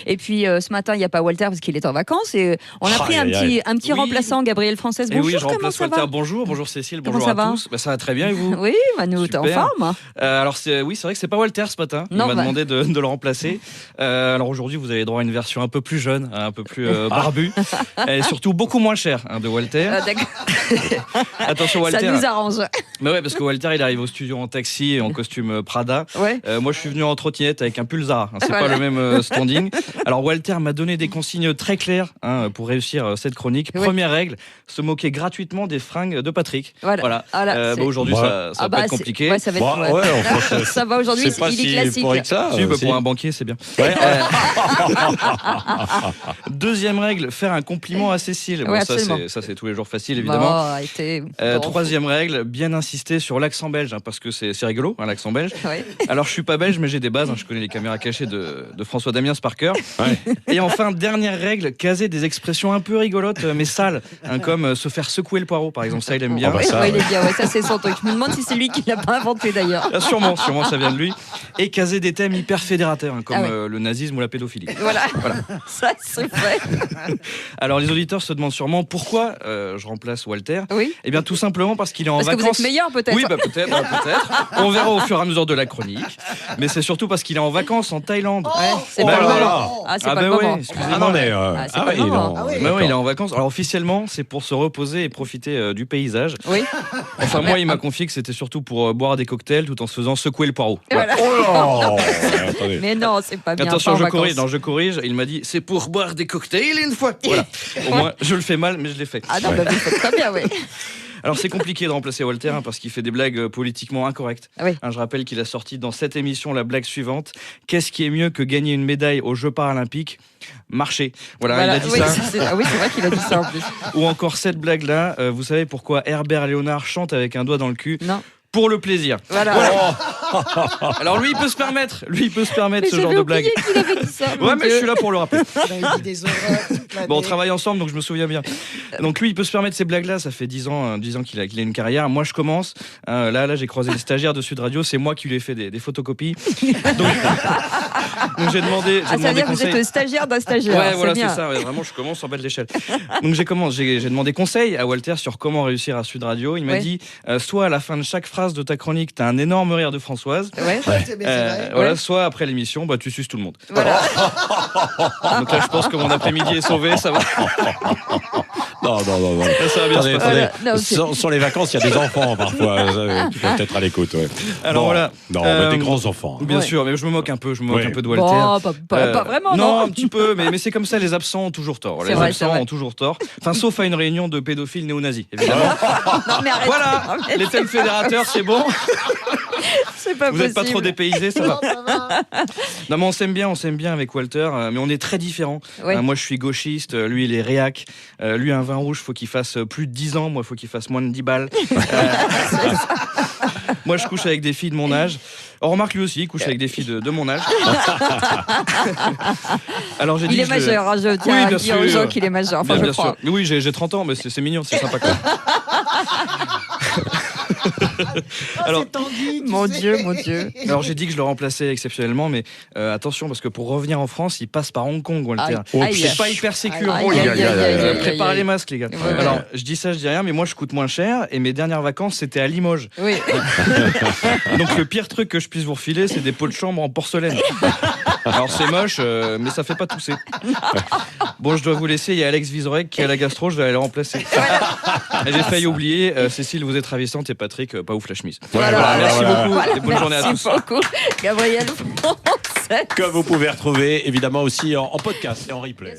Et puis ce matin, il n'y a pas Walter parce qu'il est en vacances. Et on a pris un petit remplaçant, Gabriel Française. Bonjour, oui, je comment remplace ça Walter. va? Bonjour Cécile, Comment bonjour ça à va? tous. Ça va très bien et vous? Oui, nous, t'es en forme. Alors c'est vrai que c'est pas Walter ce matin. Il m'a demandé de le remplacer. Alors aujourd'hui, vous avez droit à une version un peu plus jeune, un peu plus barbue, et surtout beaucoup moins chère de Walter. Attention Walter. Ça nous arrange. Mais ouais, parce que Walter, il arrive au studio en taxi et en costume Prada. Ouais. Moi, je suis venu en trottinette avec un pull Zara. C'est pas le même standing. Alors Walter m'a donné des consignes très claires pour réussir cette chronique. Première règle, se moquer gratuitement des fringues de Patrick. Voilà. Aujourd'hui, ça va pas être compliqué. Ouais, ça va être ça va aujourd'hui, il est classique. Pour un banquier, c'est bien. Ouais. Deuxième règle, faire un compliment à Cécile. Ça c'est tous les jours facile, évidemment. Troisième règle, bien insister sur l'accent belge, parce que c'est rigolo, l'accent belge. Ouais. Alors, je suis pas belge, mais j'ai des bases. Je connais les caméras cachées de François Damiens par cœur. Ouais. Et enfin, dernière règle, caser des expressions un peu rigolotes, mais sales, comme se faire secouer le poireau, par exemple. Ça, il aime bien. Il est bien. Ça, c'est son truc. Je me demande si c'est lui qui l'a pas inventé d'ailleurs. Sûrement, ça vient de lui. Et caser des thèmes hyper fédérateurs, comme le nazisme ou la pédophilie. Voilà. Ça, c'est vrai. Alors, les auditeurs se demandent sûrement pourquoi je remplace Walter. Oui. Eh bien, tout simplement parce qu'il est en vacances. Parce que vous êtes meilleur, peut-être. Oui, peut-être. On verra au fur et à mesure de la chronique. Mais c'est surtout parce qu'il est en vacances en Thaïlande. C'est pas le moment. C'est pas le moment. Il est en vacances. Alors, officiellement, c'est pour se reposer et profiter du paysage. Oui. Enfin, moi, il m'a confié que c'était surtout pour boire des cocktails tout en se faisant secouer le poireau. Voilà. Mais non, c'est pas bien. Attention, je corrige. Il m'a dit, c'est pour boire des cocktails une fois. Voilà. Au moins, je le fais mal, mais je l'ai fait. Ah non, vous le faites très bien, oui. Alors c'est compliqué de remplacer Walter parce qu'il fait des blagues politiquement incorrectes. Oui. Je rappelle qu'il a sorti dans cette émission la blague suivante. Qu'est-ce qui est mieux que gagner une médaille aux Jeux Paralympiques? Marcher. Voilà, il a dit ça. C'est vrai qu'il a dit ça en plus. Ou encore cette blague-là. Vous savez pourquoi Herbert Léonard chante avec un doigt dans le cul? Non. Pour le plaisir. Voilà. Alors lui, il peut se permettre ce genre de blague. Qu'il avait dit ça, mais je suis là pour le rappeler. Bon, on travaille ensemble, donc je me souviens bien. Donc lui, il peut se permettre ces blagues-là. Ça fait 10 ans qu'il a une carrière. Moi, je commence. Là, j'ai croisé les stagiaires de Sud Radio. C'est moi qui lui ai fait des photocopies. Donc j'ai demandé. Ça veut dire que vous êtes stagiaire d'un stagiaire. Ouais, voilà, c'est ça. Ouais, vraiment, je commence en bas de l'échelle. Donc j'ai demandé conseil à Walter sur comment réussir à Sud Radio. Il m'a dit, soit à la fin de chaque phrase de ta chronique, t'as un énorme rire de Françoise. Soit après l'émission, tu suces tout le monde. Voilà. Donc là, je pense que mon après-midi est sauvé, ça va. Non. Ça va bien se passer. Sur les vacances, il y a des enfants parfois qui peuvent être à l'écoute. Ouais. Alors voilà. Non, mais des grands enfants. Bien sûr, mais je me moque un peu de Walter. Pas vraiment, non. Un petit peu, mais c'est comme ça, les absents ont toujours tort. Les absents ont toujours tort. Enfin, sauf à une réunion de pédophiles néo-nazis, évidemment. Non, mais arrête. Voilà, les thèmes fédérateurs, c'est bon. C'est pas Vous n'êtes pas trop dépaysés, ça va. Non, mais on s'aime bien avec Walter, mais on est très différents. Moi, je suis gauchiste, lui, il est réac. Lui, un vin rouge, faut qu'il fasse plus de 10 ans. Moi, il faut qu'il fasse moins de 10 balles. Moi, je couche avec des filles de mon âge. On remarque lui aussi, il couche avec des filles de mon âge. Alors, j'ai dit, il est majeur, je tiens à dire aux gens qu'il est majeur. Enfin, bien sûr. Oui, j'ai 30 ans, mais c'est mignon, c'est sympa quand même. Alors, mon Dieu. Alors j'ai dit que je le remplaçais exceptionnellement, mais attention parce que pour revenir en France, il passe par Hong Kong, Walter. C'est pas hyper sécure. Préparez les masques, les gars. Alors je dis rien, mais moi je coûte moins cher et mes dernières vacances c'était à Limoges. Oui. Donc le pire truc que je puisse vous refiler, c'est des pots de chambre en porcelaine. Alors c'est moche, mais ça fait pas tousser. Bon, je dois vous laisser. Il y a Alex Vizorek qui est à la gastro, je vais aller le remplacer. J'ai failli oublier. Cécile, vous êtes ravissante et Patrick, pas ouf la chemise. Merci beaucoup. Et bonne journée à tous. Merci beaucoup, Gabriel Français. Que vous pouvez retrouver évidemment aussi en podcast et en replay.